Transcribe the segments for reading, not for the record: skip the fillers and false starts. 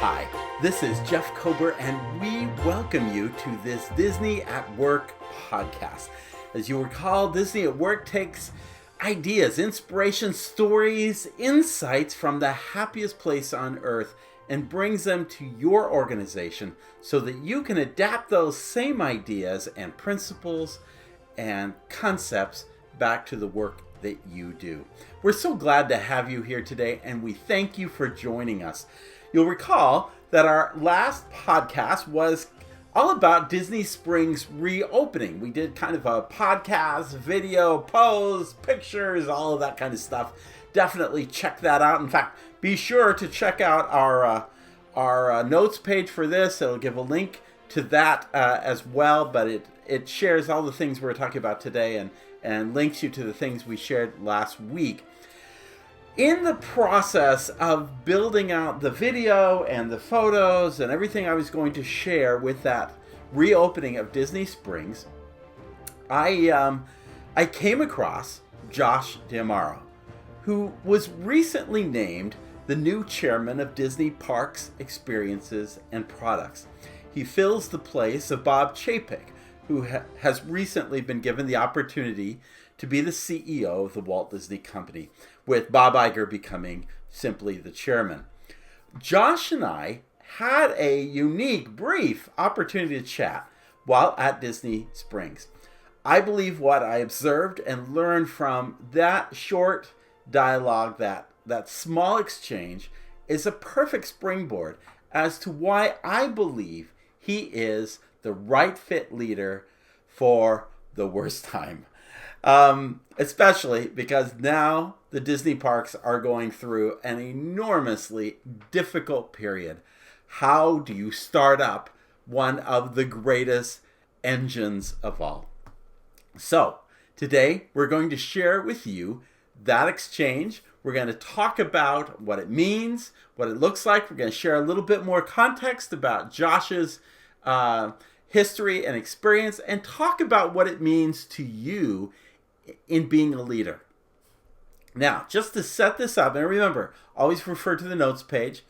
Hi, this is Jeff Kober, and we welcome you to this Disney at Work podcast. As you recall, Disney at Work takes ideas, inspiration, stories, insights from the happiest place on earth and brings them to your organization so that you can adapt those same ideas and principles and concepts back to the work that you do. We're so glad to have you here today, and we thank you for joining us. You'll recall that our last podcast was all about Disney Springs reopening. We did kind of a podcast, video, posts, pictures, all of that kind of stuff. Definitely check that out. In fact, be sure to check out our notes page for this. It'll give a link to that as well, but it shares all the things we're talking about today and links you to the things we shared last week. In the process of building out the video and the photos and everything I was going to share with that reopening of Disney Springs, I came across Josh D'Amaro, who was recently named the new chairman of Disney Parks, Experiences, and Products. He fills the place of Bob Chapek, who has recently been given the opportunity to be the CEO of the Walt Disney Company, with Bob Iger becoming simply the chairman. Josh and I had a unique, brief opportunity to chat while at Disney Springs. I believe what I observed and learned from that short dialogue, that small exchange, is a perfect springboard as to why I believe he is the right fit leader for the worst time. Especially because now the Disney parks are going through an enormously difficult period. How do you start up one of the greatest engines of all? So today we're going to share with you that exchange. We're going to talk about what it means, what it looks like. We're going to share a little bit more context about Josh's history and experience, and talk about what it means to you in being a leader. Now, just to set this up, and remember, always refer to the notes page,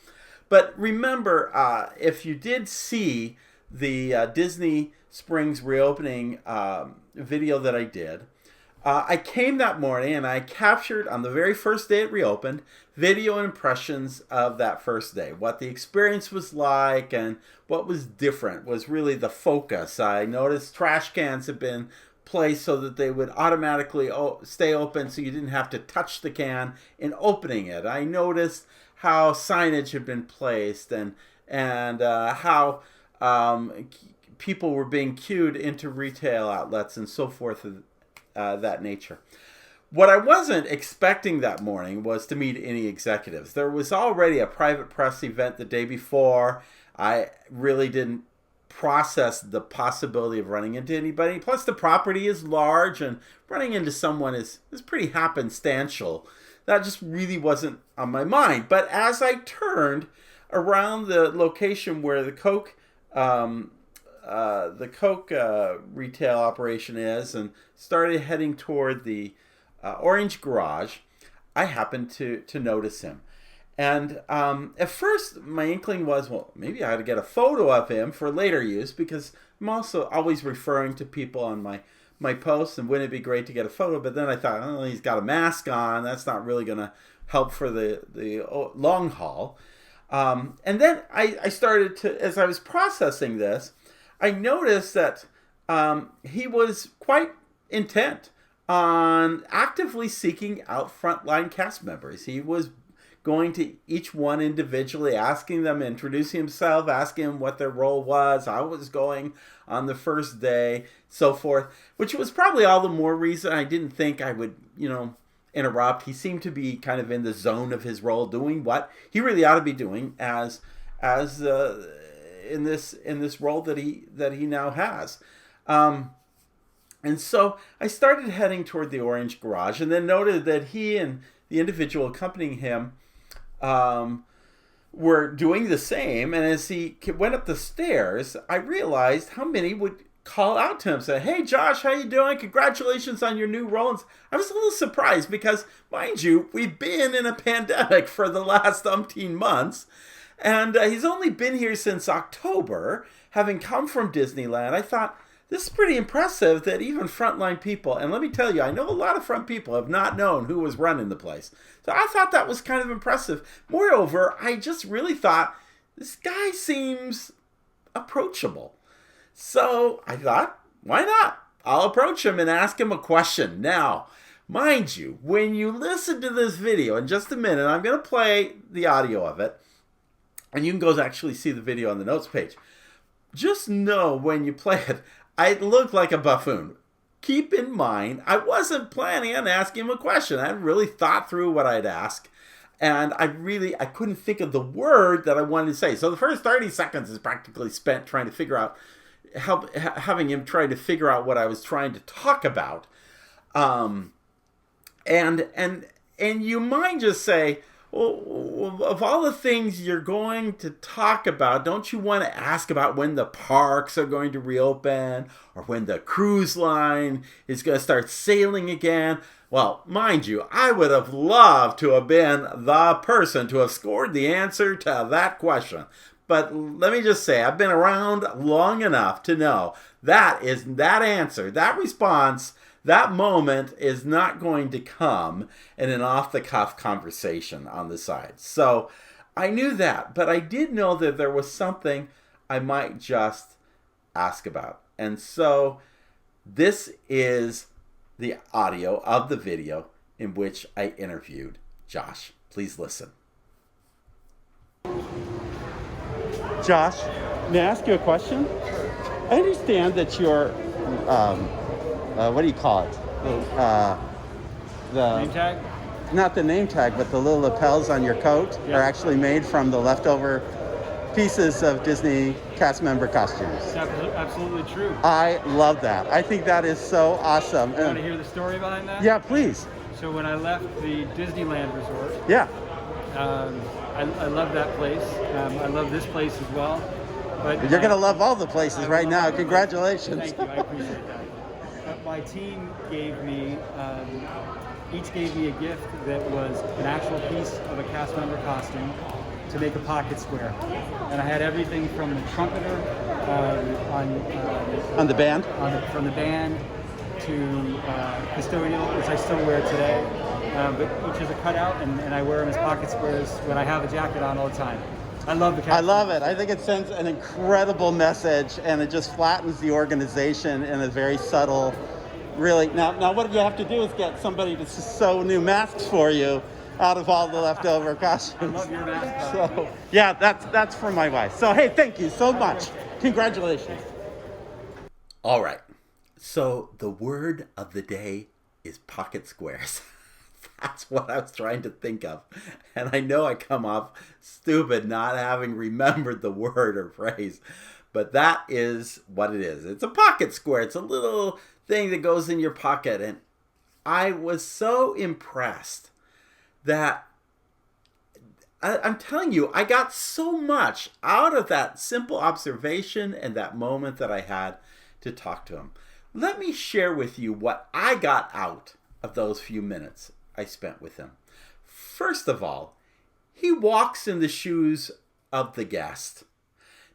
but remember, if you did see the Disney Springs reopening video that I did, I came that morning and I captured, on the very first day it reopened, video impressions of that first day. What the experience was like and what was different was really the focus. I noticed trash cans had been placed so that they would automatically stay open so you didn't have to touch the can in opening it. I noticed how signage had been placed and how people were being queued into retail outlets and so forth. That nature. What I wasn't expecting that morning was to meet any executives. There was already a private press event the day before. I really didn't process the possibility of running into anybody. Plus, the property is large, and running into someone is pretty happenstantial. That just really wasn't on my mind. But as I turned around the location where the Coke retail operation is and started heading toward the orange garage, I happened to notice him. And at first my inkling was, well, maybe I ought to get a photo of him for later use, because I'm also always referring to people on my posts, and wouldn't it be great to get a photo? But then I thought, oh, he's got a mask on. That's not really going to help for the long haul. And then I started to, as I was processing this, I noticed that he was quite intent on actively seeking out frontline cast members. He was going to each one individually, asking them, introducing himself, asking them what their role was, how it was going on the first day, so forth, which was probably all the more reason I didn't think I would, interrupt. He seemed to be kind of in the zone of his role, doing what he really ought to be doing as in this role that he now has. And so I started heading toward the orange garage, and then noted that he and the individual accompanying him were doing the same. And as he went up the stairs, I realized how many would call out to him, say, "Hey, Josh, how you doing? Congratulations on your new role." And I was a little surprised because, mind you, we've been in a pandemic for the last umpteen months. And he's only been here since October, having come from Disneyland. I thought, this is pretty impressive that even frontline people, and let me tell you, I know a lot of front people have not known who was running the place. So I thought that was kind of impressive. Moreover, I just really thought, this guy seems approachable. So I thought, why not? I'll approach him and ask him a question. Now, mind you, when you listen to this video, in just a minute, I'm going to play the audio of it, and you can go actually see the video on the notes page. Just know when you play it, I look like a buffoon. Keep in mind, I wasn't planning on asking him a question. I hadn't really thought through what I'd ask. And I couldn't think of the word that I wanted to say. So the first 30 seconds is practically spent trying to figure out, having him try to figure out what I was trying to talk about. And you might just say, well, of all the things you're going to talk about, don't you want to ask about when the parks are going to reopen or when the cruise line is going to start sailing again? Well, mind you, I would have loved to have been the person to have scored the answer to that question. But let me just say, I've been around long enough to know that answer, that response, that moment is not going to come in an off-the-cuff conversation on the side. So I knew that, but I did know that there was something I might just ask about. And so this is the audio of the video in which I interviewed Josh. Please listen. Josh, may I ask you a question? I understand that you're, what do you call it? The name tag? Not the name tag, but the little lapels on your coat are actually made from the leftover pieces of Disney cast member costumes. That's absolutely true. I love that. I think that is so awesome. You want to hear the story behind that? Yeah, please. So when I left the Disneyland resort, Yeah. I love that place. I love this place as well. But You're going to love all the places right now. Congratulations. Thank you. I appreciate that. But my team gave me, each gave me a gift that was an actual piece of a cast member costume to make a pocket square. And I had everything from the trumpeter on the band? From the band to custodial, which I still wear today. But each is a cutout, and I wear them as pocket squares when I have a jacket on all the time. I love the cast. I love it. I think it sends an incredible message, and it just flattens the organization in a very subtle, really. Now what you have to do is get somebody to sew new masks for you out of all the leftover costumes. I love your mask. So, yeah, that's for my wife. So, hey, thank you so much. Congratulations. All right. So, the word of the day is pocket squares. That's what I was trying to think of. And I know I come off stupid not having remembered the word or phrase, but that is what it is. It's a pocket square. It's a little thing that goes in your pocket. And I was so impressed that I'm telling you, I got so much out of that simple observation and that moment that I had to talk to him. Let me share with you what I got out of those few minutes I spent with him. First of all, he walks in the shoes of the guest.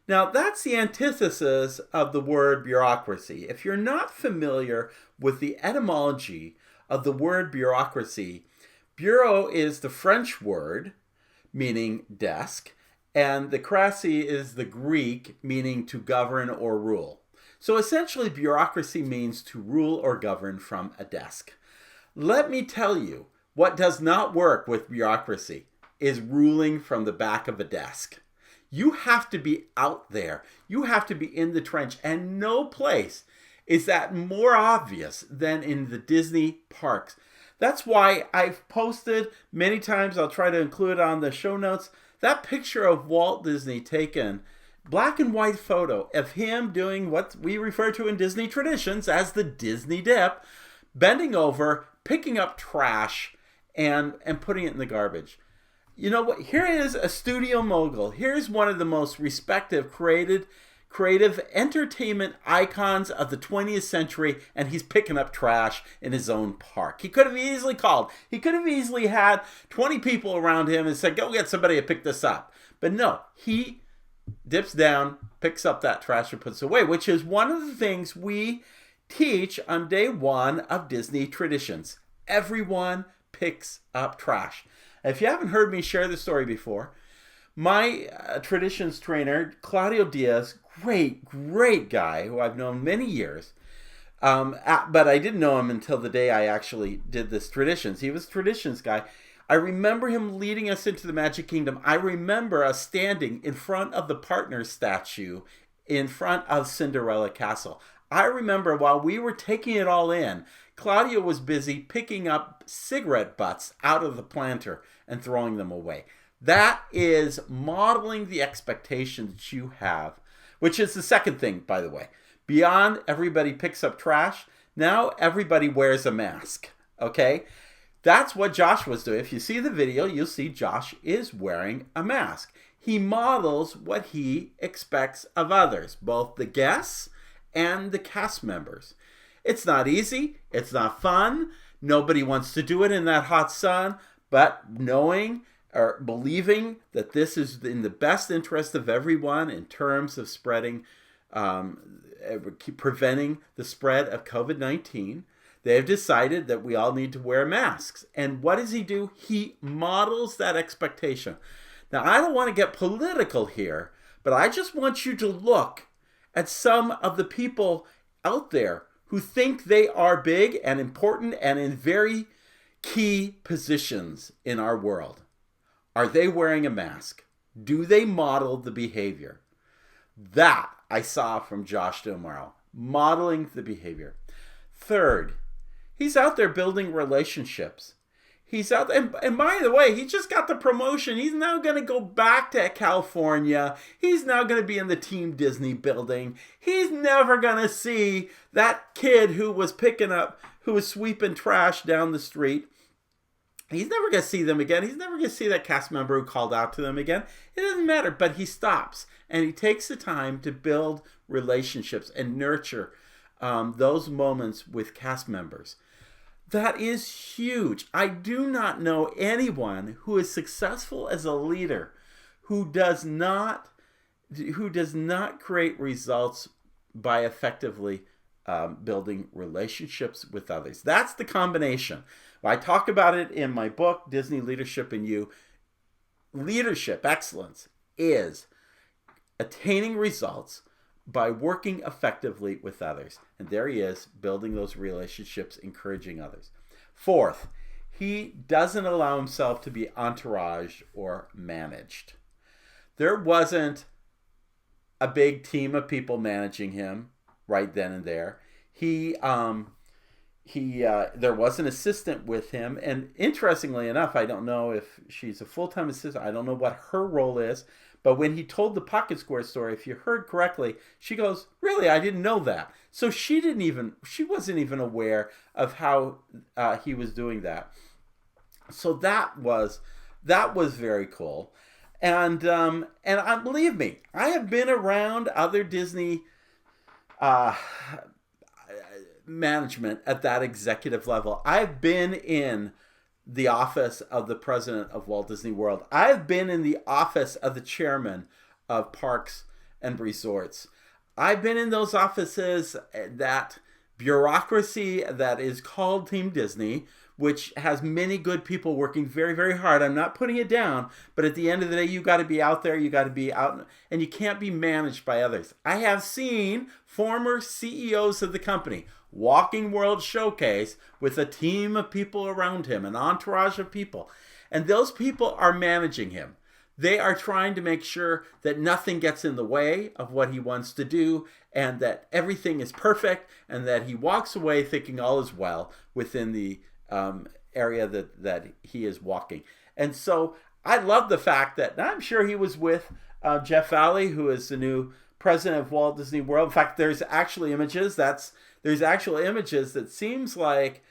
Now, that's the antithesis of the word bureaucracy. If you're not familiar with the etymology of the word bureaucracy, bureau is the French word meaning desk, and the cracy is the Greek meaning to govern or rule. So essentially, bureaucracy means to rule or govern from a desk. Let me tell you, what does not work with bureaucracy is ruling from the back of a desk. You have to be out there. You have to be in the trench, and no place is that more obvious than in the Disney parks. That's why I've posted many times, I'll try to include it on the show notes, that picture of Walt Disney taken, black and white photo of him doing what we refer to in Disney traditions as the Disney dip, bending over, picking up trash, and putting it in the garbage. You know what? Here is a studio mogul. Here's one of the most respected, creative entertainment icons of the 20th century, and he's picking up trash in his own park. He could have easily had 20 people around him and said, go get somebody to pick this up. But no, he dips down, picks up that trash and puts it away, which is one of the things we teach on day one of Disney traditions. Everyone picks up trash. If you haven't heard me share this story before, my traditions trainer, Claudio Diaz, great guy who I've known many years, but I didn't know him until the day I actually did this traditions. He was a traditions guy. I remember him leading us into the Magic Kingdom. I remember us standing in front of the partner statue in front of Cinderella Castle. I remember while we were taking it all in, Claudio was busy picking up cigarette butts out of the planter and throwing them away. That is modeling the expectations you have, which is the second thing, by the way. Beyond everybody picks up trash, now everybody wears a mask, okay? That's what Josh was doing. If you see the video, you'll see Josh is wearing a mask. He models what he expects of others, both the guests and the cast members. It's not easy. It's not fun. Nobody wants to do it in that hot sun, but knowing or believing that this is in the best interest of everyone in terms of spreading, preventing the spread of COVID-19, they have decided that we all need to wear masks. And what does he do? He models that expectation. Now, I don't want to get political here, but I just want you to look at some of the people out there who think they are big and important and in very key positions in our world. Are they wearing a mask? Do they model the behavior? That I saw from Josh D'Amaro, modeling the behavior. Third, he's out there building relationships. He's out there, and by the way, he just got the promotion. He's now going to go back to California. He's now going to be in the Team Disney building. He's never going to see that kid who was sweeping trash down the street. He's never going to see them again. He's never going to see that cast member who called out to them again. It doesn't matter, but he stops and he takes the time to build relationships and nurture those moments with cast members. That is huge. I do not know anyone who is successful as a leader who does not create results by effectively building relationships with others. That's the combination. I talk about it in my book, Disney Leadership in You. Leadership excellence is attaining results by working effectively with others. And there he is, building those relationships, encouraging others. Fourth, he doesn't allow himself to be entouraged or managed. There wasn't a big team of people managing him right then and there. There was an assistant with him, and interestingly enough, I don't know if she's a full-time assistant. I don't know what her role is, but when he told the Pocket Square story, if you heard correctly, she goes, "Really, I didn't know that." So she wasn't even aware of how he was doing that. So that was very cool, and believe me, I have been around other Disney management at that executive level. I've been in the office of the president of Walt Disney World. I've been in the office of the chairman of Parks and Resorts. I've been in those offices, that bureaucracy that is called Team Disney, which has many good people working very, very hard. I'm not putting it down, but at the end of the day, you got to be out there, you got to be out, and you can't be managed by others. I have seen former CEOs of the company walking World Showcase with a team of people around him, an entourage of people, and those people are managing him. They are trying to make sure that nothing gets in the way of what he wants to do, and that everything is perfect, and that he walks away thinking all is well within the area that he is walking. And so I love the fact that I'm sure he was with Jeff Valley, who is the new president of Walt Disney World. In fact, there's actual images that seems like,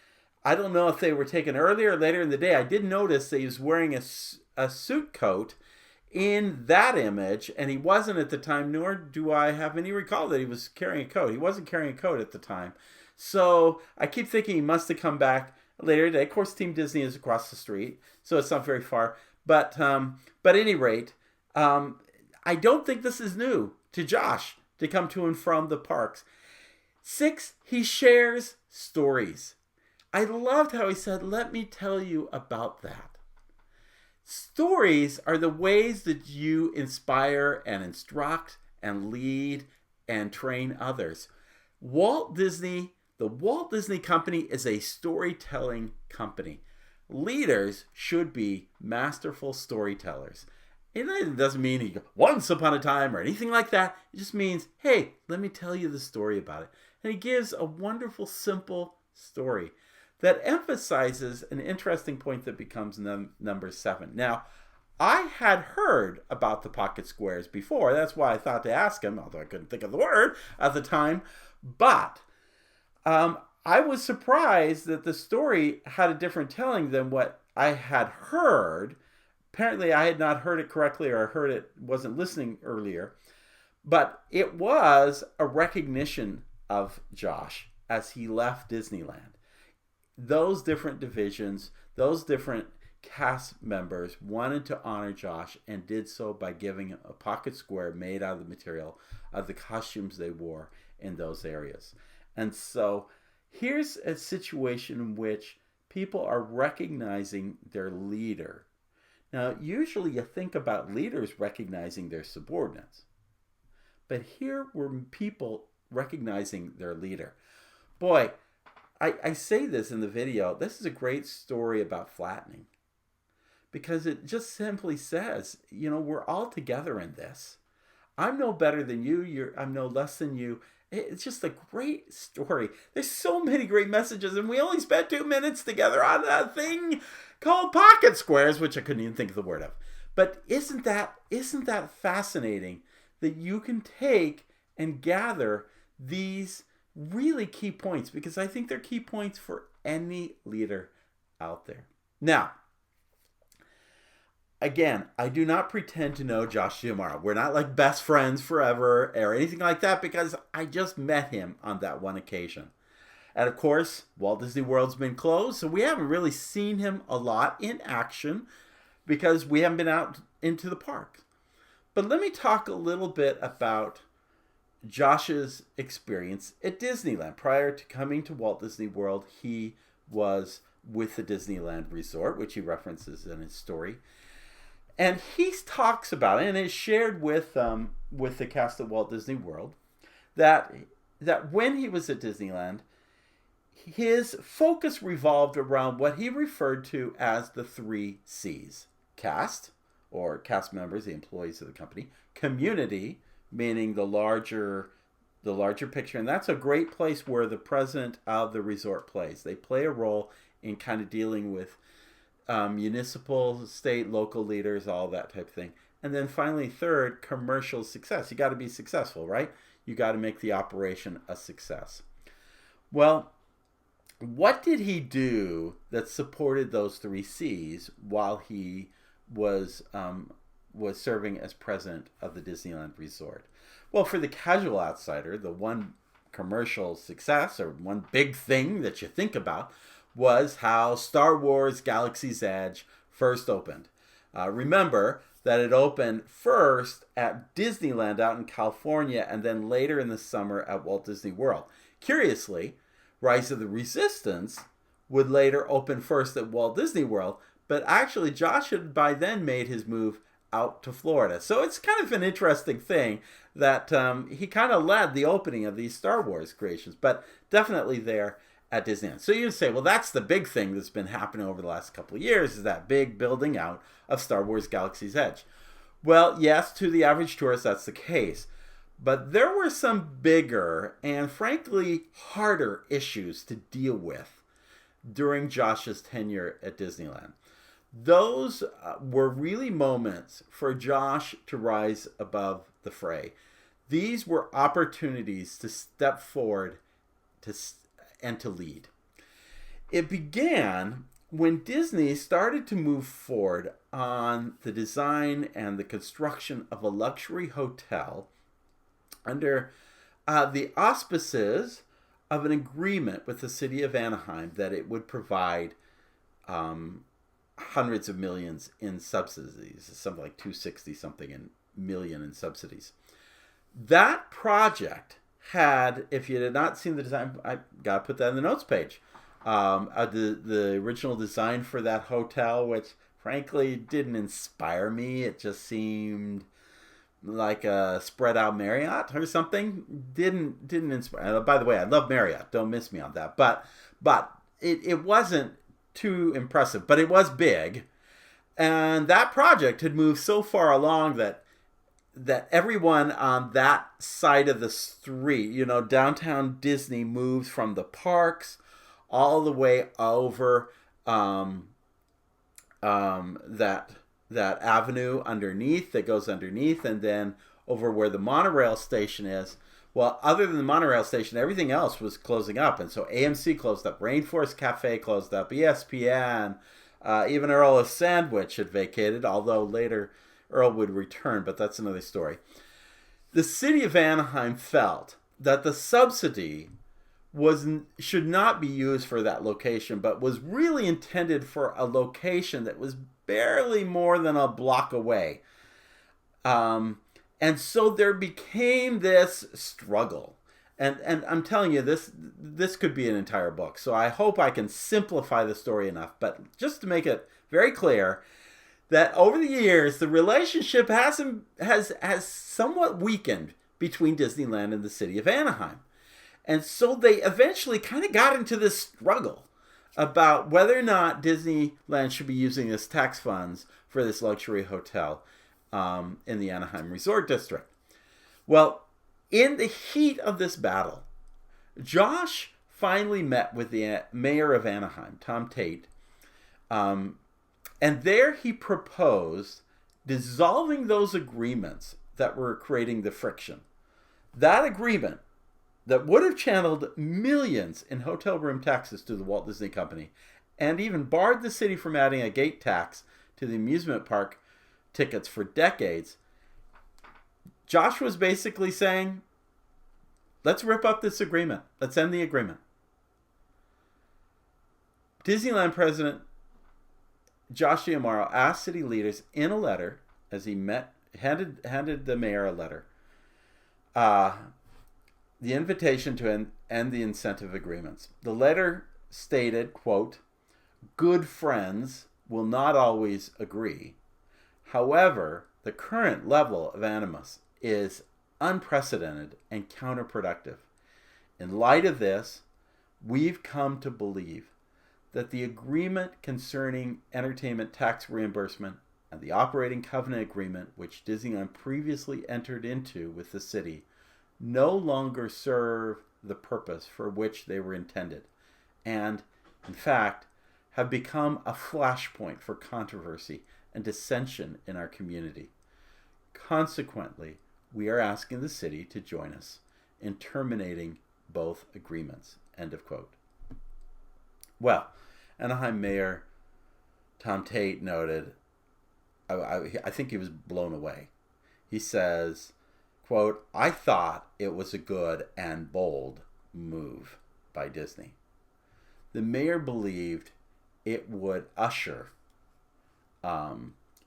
I don't know if they were taken earlier or later in the day. I did notice that he was wearing a suit coat in that image, and he wasn't at the time, nor do I have any recall that he was carrying a coat. He wasn't carrying a coat at the time. So I keep thinking he must have come back later today. Of course, Team Disney is across the street, so it's not very far. But at any rate, I don't think this is new to Josh to come to and from the parks. 6, he shares stories. I loved how he said, let me tell you about that. Stories are the ways that you inspire and instruct and lead and train others. Walt Disney, the Walt Disney Company, is a storytelling company. Leaders should be masterful storytellers. It doesn't mean he once upon a time or anything like that. It just means, hey, let me tell you the story about it. And he gives a wonderful, simple story that emphasizes an interesting point that becomes number 7. Now, I had heard about the pocket squares before. That's why I thought to ask him, although I couldn't think of the word at the time. But I was surprised that the story had a different telling than what I had heard. Apparently, I had not heard it correctly, or I heard it, wasn't listening earlier. But it was a recognition of Josh as he left Disneyland. Those different divisions, those different cast members wanted to honor Josh and did so by giving a pocket square made out of the material of the costumes they wore in those areas. And so here's a situation in which people are recognizing their leader. Now, usually you think about leaders recognizing their subordinates. But here were people recognizing their leader. Boy, I say this in the video. This is a great story about flattening. Because it just simply says, we're all together in this. I'm no better than you. I'm no less than you. It's just a great story. There's so many great messages, and we only spent 2 minutes together on that thing called pocket squares, which I couldn't even think of the word of. But isn't that fascinating that you can take and gather these really key points, because I think they're key points for any leader out there. Now, again, I do not pretend to know Josh Giamaro. We're not like best friends forever or anything like that, because I just met him on that one occasion. And of course, Walt Disney World's been closed, so we haven't really seen him a lot in action because we haven't been out into the park. But let me talk a little bit about Josh's experience at Disneyland. Prior to coming to Walt Disney World, he was with the Disneyland Resort, which he references in his story. And he talks about it, and is shared with the cast of Walt Disney World, that when he was at Disneyland, his focus revolved around what he referred to as the 3 C's. Cast, or cast members, the employees of the company. Community, meaning the larger picture. And that's a great place where the president of the resort plays. They play a role in kind of dealing with municipal, state, local leaders, all that type of thing. And then finally, 3rd, commercial success. You got to be successful, right? You got to make the operation a success. Well, what did he do that supported those 3 C's while he was serving as president of the Disneyland Resort? Well, for the casual outsider, the one commercial success, or one big thing that you think about, was how Star Wars Galaxy's Edge first opened. Remember that it opened first at Disneyland out in California, and then later in the summer at Walt Disney World. Curiously, Rise of the Resistance would later open first at Walt Disney World, but actually Josh had by then made his move out to Florida. So it's kind of an interesting thing that he kind of led the opening of these Star Wars creations, but definitely there at Disneyland. So you say, well, that's the big thing that's been happening over the last couple of years, is that big building out of Star Wars Galaxy's Edge. Well, yes, to the average tourist, that's the case. But there were some bigger and frankly harder issues to deal with during Josh's tenure at Disneyland. Those were really moments for Josh to rise above the fray. These were opportunities to step forward and to lead. It began when Disney started to move forward on the design and the construction of a luxury hotel under the auspices of an agreement with the city of Anaheim that it would provide hundreds of millions in subsidies, something like 260 something million in subsidies. That project had, if you had not seen the design, I got to put that in the notes page. The original design for that hotel, which frankly didn't inspire me. It just seemed like a spread out Marriott or something. Didn't inspire. By the way, I love Marriott. Don't miss me on that. But it wasn't too impressive. But it was big, and that project had moved so far along that everyone on that side of the street, downtown Disney, moves from the parks all the way over that avenue underneath that goes underneath, and then over where the monorail station is. Well, other than the monorail station, everything else was closing up, and so AMC closed up, Rainforest Cafe closed up, ESPN, even Earl's Sandwich had vacated, although later Earl would return, but that's another story. The city of Anaheim felt that the subsidy should not be used for that location, but was really intended for a location that was barely more than a block away. And so there became this struggle. And I'm telling you, this could be an entire book. So I hope I can simplify the story enough. But just to make it very clear, that over the years, the relationship has somewhat weakened between Disneyland and the city of Anaheim. And so they eventually kind of got into this struggle about whether or not Disneyland should be using its tax funds for this luxury hotel in the Anaheim Resort District. Well, in the heat of this battle, Josh finally met with the mayor of Anaheim, Tom Tate, and there he proposed dissolving those agreements that were creating the friction. That agreement that would have channeled millions in hotel room taxes to the Walt Disney Company and even barred the city from adding a gate tax to the amusement park tickets for decades. Josh was basically saying, let's rip up this agreement. Let's end the agreement. Disneyland President Josh D'Amaro asked city leaders in a letter, as he handed the mayor a letter, the invitation to end the incentive agreements. The letter stated, quote, "Good friends will not always agree. However, the current level of animus is unprecedented and counterproductive. In light of this, we've come to believe that the agreement concerning entertainment tax reimbursement and the operating covenant agreement which Disneyland previously entered into with the city no longer serve the purpose for which they were intended, and, in fact, have become a flashpoint for controversy and dissension in our community. Consequently, we are asking the city to join us in terminating both agreements." End of quote. Well, Anaheim Mayor Tom Tate noted, I think he was blown away. He says, quote, "I thought it was a good and bold move by Disney." The mayor believed it would usher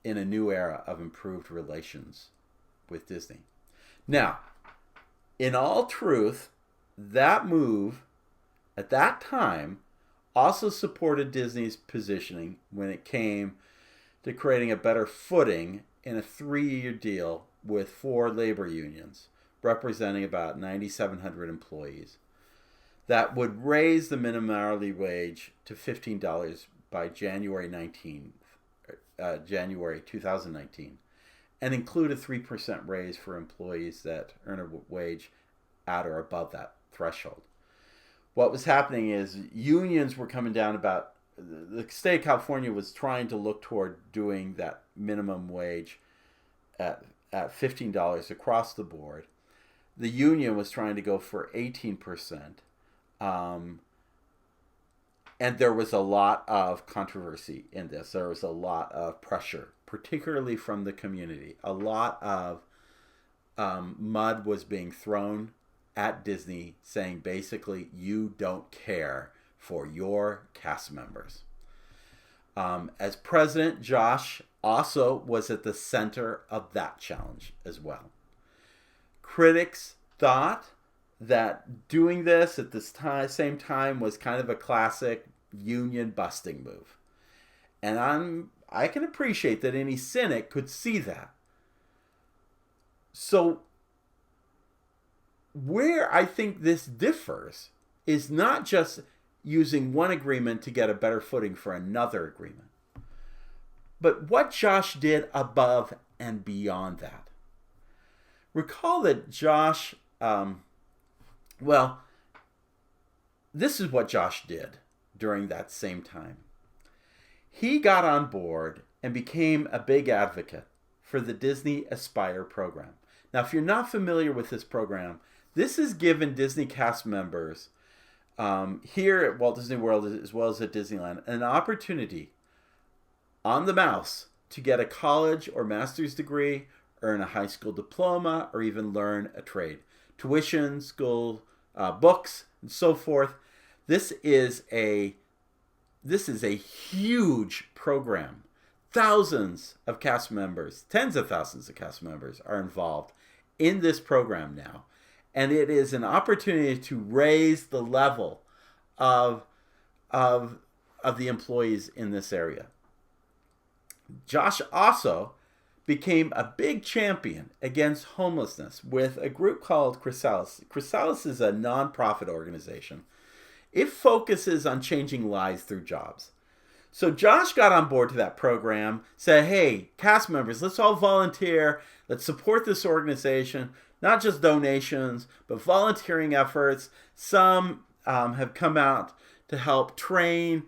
in a new era of improved relations with Disney. Now, in all truth, that move at that time also supported Disney's positioning when it came to creating a better footing in a 3-year deal with 4 labor unions, representing about 9,700 employees, that would raise the minimum hourly wage to $15 by January 2019, and include a 3% raise for employees that earn a wage at or above that threshold. What was happening is unions were coming down about, the state of California was trying to look toward doing that minimum wage at $15 across the board. The union was trying to go for 18%. And there was a lot of controversy in this. There was a lot of pressure, particularly from the community. A lot of mud was being thrown at Disney, saying basically, you don't care for your cast members. As president, Josh also was at the center of that challenge as well. Critics thought that doing this at this same time was kind of a classic union busting move. And I can appreciate that any cynic could see that. So where I think this differs is not just using one agreement to get a better footing for another agreement, but what Josh did above and beyond that. Recall that Josh, this is what Josh did during that same time. He got on board and became a big advocate for the Disney Aspire program. Now, if you're not familiar with this program, this has given Disney cast members here at Walt Disney World as well as at Disneyland an opportunity on the mouse to get a college or master's degree, earn a high school diploma, or even learn a trade. Tuition, school, books, and so forth. This is a huge program. Thousands of cast members, tens of thousands of cast members are involved in this program now. And it is an opportunity to raise the level of the employees in this area. Josh also became a big champion against homelessness with a group called Chrysalis. Chrysalis is a nonprofit organization. It focuses on changing lives through jobs. So Josh got on board to that program, said, hey, cast members, let's all volunteer. Let's support this organization. Not just donations, but volunteering efforts. Some have come out to help train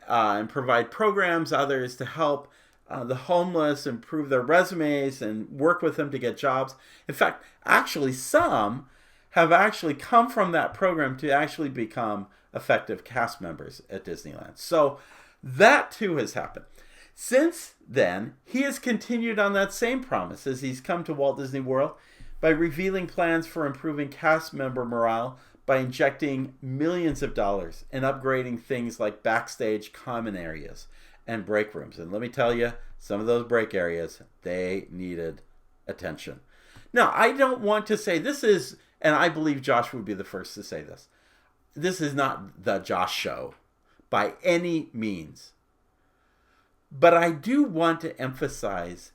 and provide programs. Others to help the homeless improve their resumes and work with them to get jobs. In fact, actually, some have actually come from that program to actually become effective cast members at Disneyland. So that too has happened. Since then, he has continued on that same promise as he's come to Walt Disney World by revealing plans for improving cast member morale by injecting millions of dollars and upgrading things like backstage common areas and break rooms. And let me tell you, some of those break areas, they needed attention. Now, I don't want to say this is, and I believe Josh would be the first to say this, this is not the Josh show by any means. But I do want to emphasize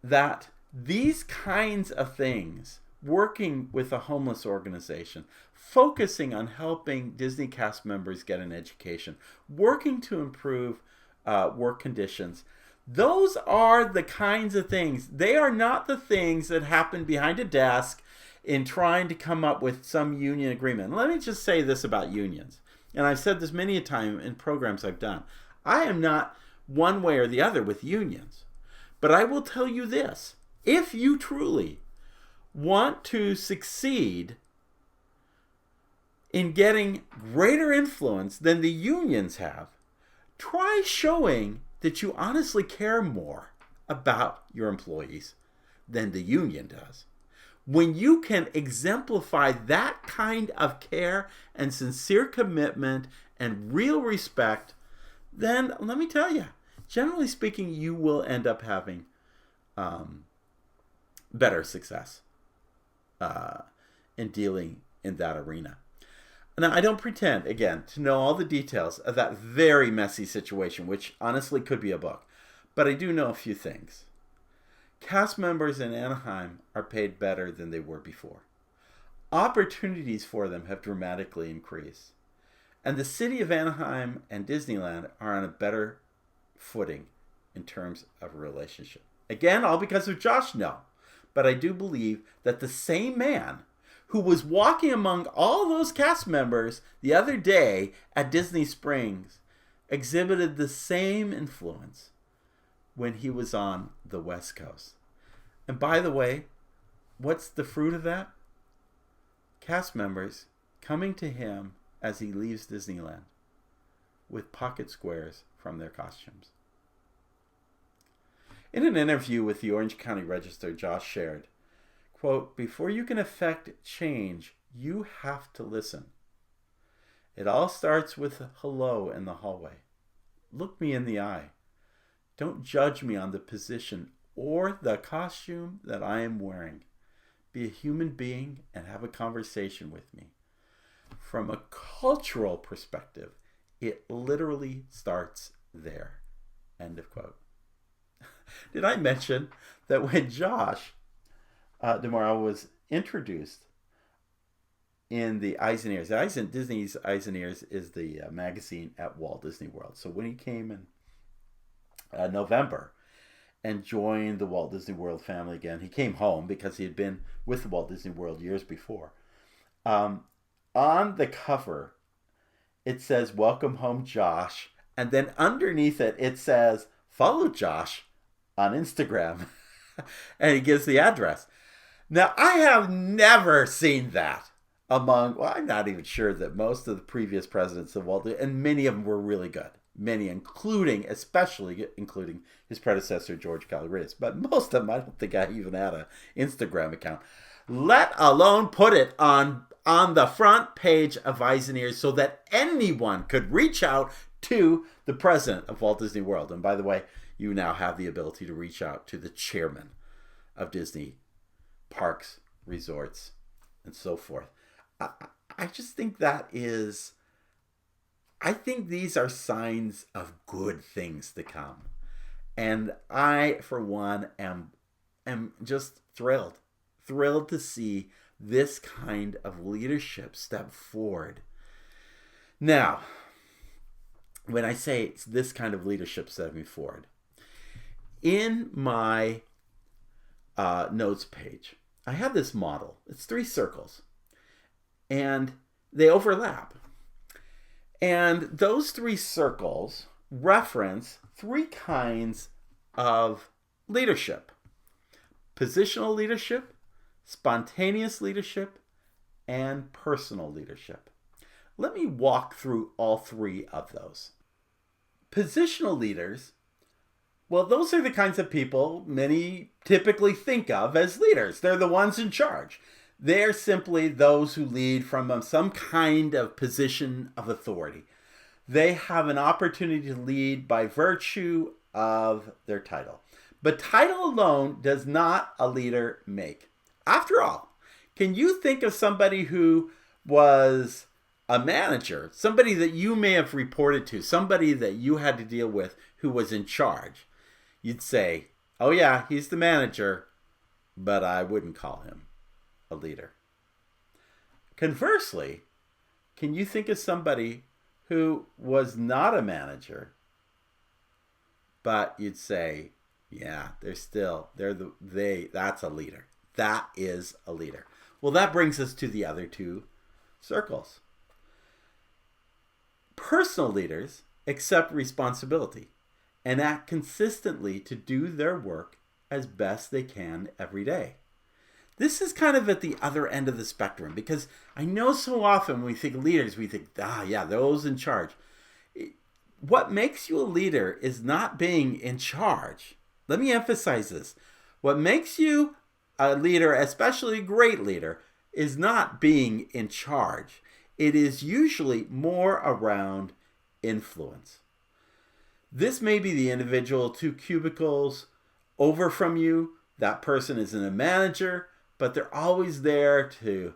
that these kinds of things, working with a homeless organization, focusing on helping Disney cast members get an education, working to improve work conditions, those are the kinds of things. They are not the things that happen behind a desk in trying to come up with some union agreement. Let me just say this about unions, and I've said this many a time in programs I've done. I am not one way or the other with unions, but I will tell you this. If you truly want to succeed in getting greater influence than the unions have, try showing that you honestly care more about your employees than the union does. When you can exemplify that kind of care and sincere commitment and real respect, then let me tell you, generally speaking, you will end up having better success in dealing in that arena. Now, I don't pretend, again, to know all the details of that very messy situation, which honestly could be a book, but I do know a few things. Cast members in Anaheim are paid better than they were before. Opportunities for them have dramatically increased. And the city of Anaheim and Disneyland are on a better footing in terms of a relationship. Again, all because of Josh? No. But I do believe that the same man who was walking among all those cast members the other day at Disney Springs exhibited the same influence when he was on the West Coast. And by the way, what's the fruit of that? Cast members coming to him as he leaves Disneyland with pocket squares from their costumes. In an interview with the Orange County Register, Josh shared, quote, "Before you can affect change, you have to listen. It all starts with a hello in the hallway. Look me in the eye. Don't judge me on the position or the costume that I am wearing. Be a human being and have a conversation with me. From a cultural perspective, it literally starts there." End of quote. Did I mention that when Josh DeMorrow was introduced in the Eisners, Disney's Eisners is the magazine at Walt Disney World. So when he came in November and joined the Walt Disney World family again, he came home because he had been with the Walt Disney World years before. On the cover, it says, "Welcome home, Josh." And then underneath it, it says, "Follow Josh on Instagram." And he gives the address. Now, I have never seen that among, well, I'm not even sure that most of the previous presidents of Walt, and many of them were really good. Many, especially including his predecessor, George Caloris. But most of them, I don't think I even had an Instagram account. Let alone put it on the front page of Eisner's so that anyone could reach out to the president of Walt Disney World. And by the way, you now have the ability to reach out to the chairman of Disney parks, resorts, and so forth. I just think I think these are signs of good things to come. And I, for one, am just thrilled to see this kind of leadership step forward. Now, when I say it's this kind of leadership stepping forward, in my notes page, I have this model. It's 3 circles, and they overlap. And those 3 circles reference 3 kinds of leadership: positional leadership, spontaneous leadership, and personal leadership. Let me walk through all 3 of those. Positional leaders, well, those are the kinds of people many typically think of as leaders. They're the ones in charge. They're simply those who lead from some kind of position of authority. They have an opportunity to lead by virtue of their title. But title alone does not a leader make. After all, can you think of somebody who was a manager, somebody that you may have reported to, somebody that you had to deal with who was in charge? You'd say, "Oh yeah, he's the manager," but I wouldn't call him a leader. Conversely, can you think of somebody who was not a manager, but you'd say, "Yeah, that's a leader. That is a leader." Well, that brings us to the other 2 circles. Personal leaders accept responsibility and act consistently to do their work as best they can every day. This is kind of at the other end of the spectrum, because I know so often when we think leaders, we think, those in charge. What makes you a leader is not being in charge. Let me emphasize this. What makes you a leader, especially a great leader, is not being in charge. It is usually more around influence. This may be the individual 2 cubicles over from you. That person isn't a manager, but they're always there to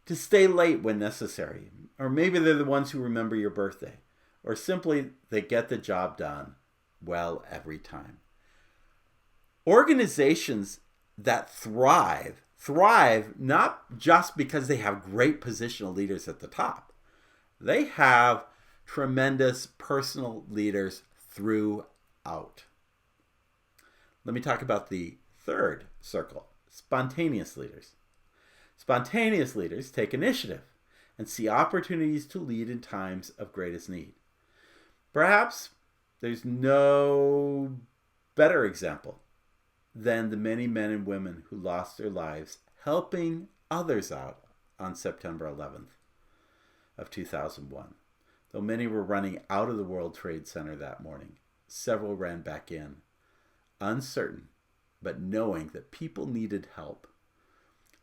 stay late when necessary. Or maybe they're the ones who remember your birthday. Or simply they get the job done well every time. Organizations that thrive not just because they have great positional leaders at the top. They have tremendous personal leaders throughout. Let me talk about the 3rd circle, spontaneous leaders. Spontaneous leaders take initiative and see opportunities to lead in times of greatest need. Perhaps there's no better example than the many men and women who lost their lives helping others out on September 11th of 2001. Though many were running out of the World Trade Center that morning, several ran back in, uncertain, but knowing that people needed help.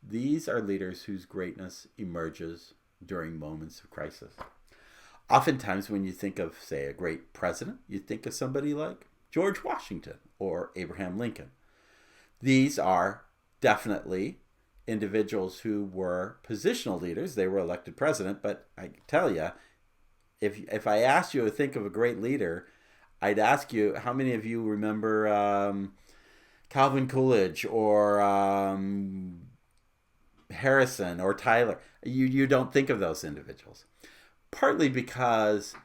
These are leaders whose greatness emerges during moments of crisis. Oftentimes when you think of, say, a great president, you think of somebody like George Washington or Abraham Lincoln. These are definitely individuals who were positional leaders. They were elected president, but I tell you, if I asked you to think of a great leader, I'd ask you, how many of you remember Calvin Coolidge or Harrison or Tyler? You don't think of those individuals. Partly because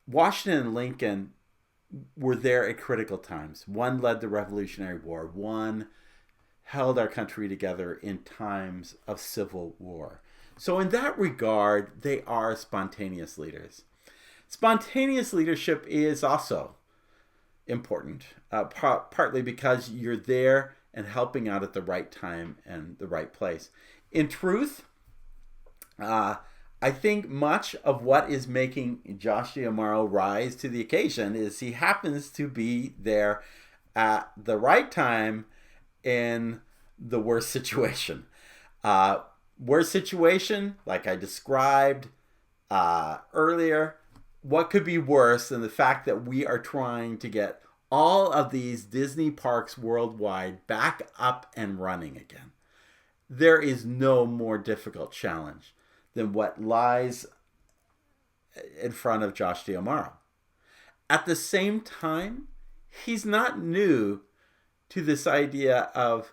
Washington and Lincoln were there at critical times. One led the Revolutionary War. One held our country together in times of civil war. So in that regard, they are spontaneous leaders. Spontaneous leadership is also important, partly because you're there and helping out at the right time and the right place. In truth, I think much of what is making Josh D'Amaro rise to the occasion is he happens to be there at the right time in the worst situation. Worst situation, like I described earlier, what could be worse than the fact that we are trying to get all of these Disney parks worldwide back up and running again? There is no more difficult challenge than what lies in front of Josh D'Amaro. At the same time, he's not new to this idea of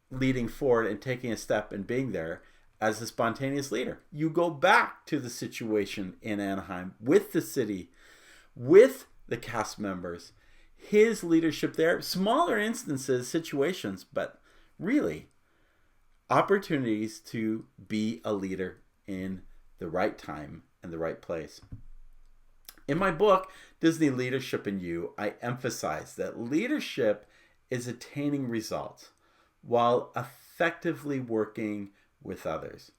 leading forward and taking a step and being there as a spontaneous leader. You go back to the situation in Anaheim with the city, with the cast members, his leadership there, smaller instances, situations, but really opportunities to be a leader in the right time and the right place. In my book, Disney Leadership and You, I emphasize that leadership is attaining results while effectively working with others.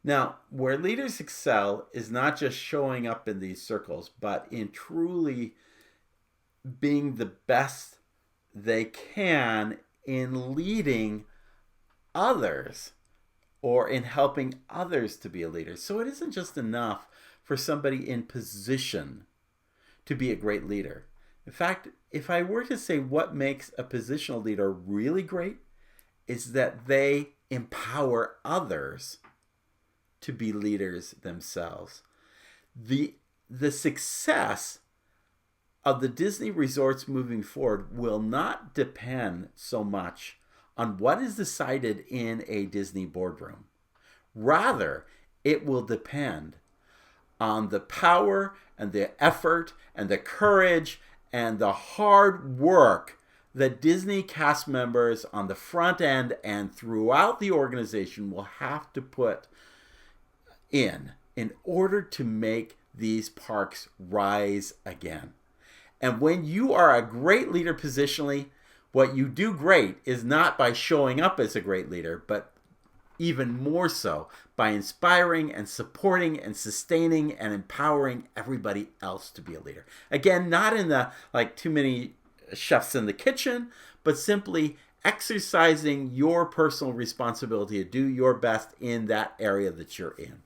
Now, where leaders excel is not just showing up in these circles, but in truly being the best they can in leading others or in helping others to be a leader. So it isn't just enough for somebody in position to be a great leader. In fact, if I were to say what makes a positional leader really great, is that they empower others to be leaders themselves. The success of the Disney resorts moving forward will not depend so much on what is decided in a Disney boardroom. Rather, it will depend on the power and the effort and the courage and the hard work that Disney cast members on the front end and throughout the organization will have to put in order to make these parks rise again. And when you are a great leader positionally, what you do great is not by showing up as a great leader, but even more so by inspiring and supporting and sustaining and empowering everybody else to be a leader. Again, not in the too many chefs in the kitchen, but simply exercising your personal responsibility to do your best in that area that you're in.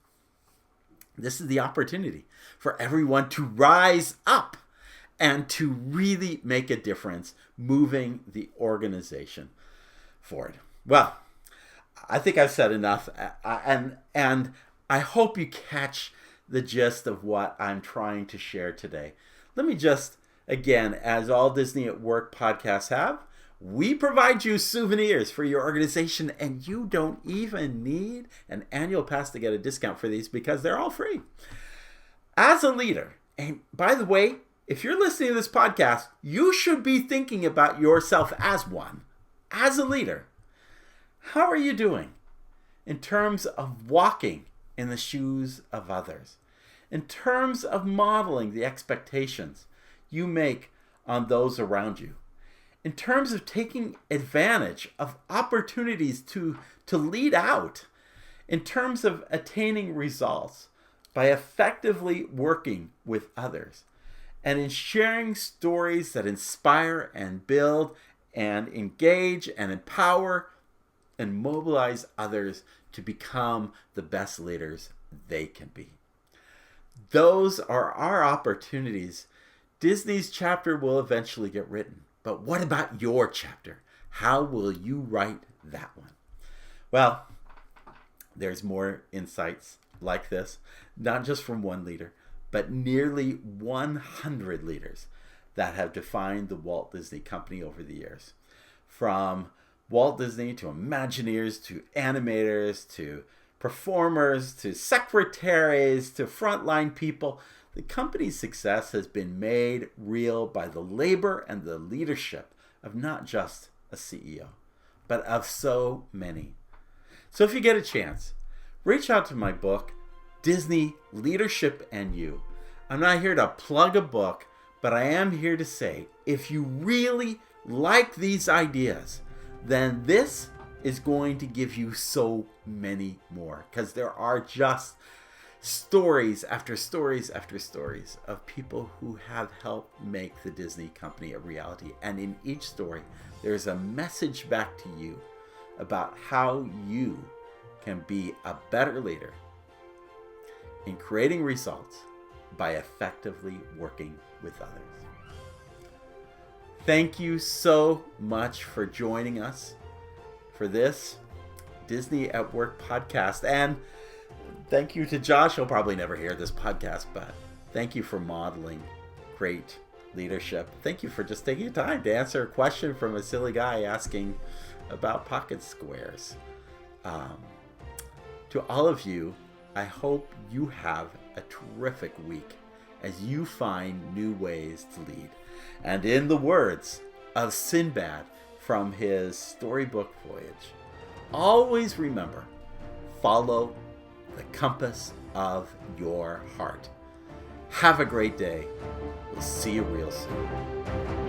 This is the opportunity for everyone to rise up and to really make a difference moving the organization forward. Well, I think I've said enough, and I hope you catch the gist of what I'm trying to share today. Let me just, again, as all Disney at Work podcasts have, we provide you souvenirs for your organization, and you don't even need an annual pass to get a discount for these because they're all free. As a leader, and by the way, if you're listening to this podcast, you should be thinking about yourself as one, as a leader. How are you doing in terms of walking in the shoes of others? In terms of modeling the expectations you make on those around you? In terms of taking advantage of opportunities to lead out? In terms of attaining results? by effectively working with others and in sharing stories that inspire and build and engage and empower and mobilize others to become the best leaders they can be. Those are our opportunities. Disney's chapter will eventually get written. But what about your chapter? How will you write that one? Well, there's more insights like this, not just from one leader, but nearly 100 leaders that have defined the Walt Disney Company over the years. From Walt Disney to Imagineers to animators to performers to secretaries to frontline people, the company's success has been made real by the labor and the leadership of not just a CEO, but of so many. So if you get a chance, reach out to my book, Disney Leadership and You. I'm not here to plug a book, but I am here to say, if you really like these ideas, then this is going to give you so many more, because there are just stories after stories after stories of people who have helped make the Disney Company a reality. And in each story, there's a message back to you about how you can be a better leader in creating results by effectively working with others. Thank you so much for joining us for this Disney at Work podcast. And thank you to Josh. He'll probably never hear this podcast, but thank you for modeling great leadership. Thank you for just taking time to answer a question from a silly guy asking about pocket squares. To all of you, I hope you have a terrific week as you find new ways to lead. And in the words of Sinbad from his storybook voyage, always remember, follow the compass of your heart. Have a great day. We'll see you real soon.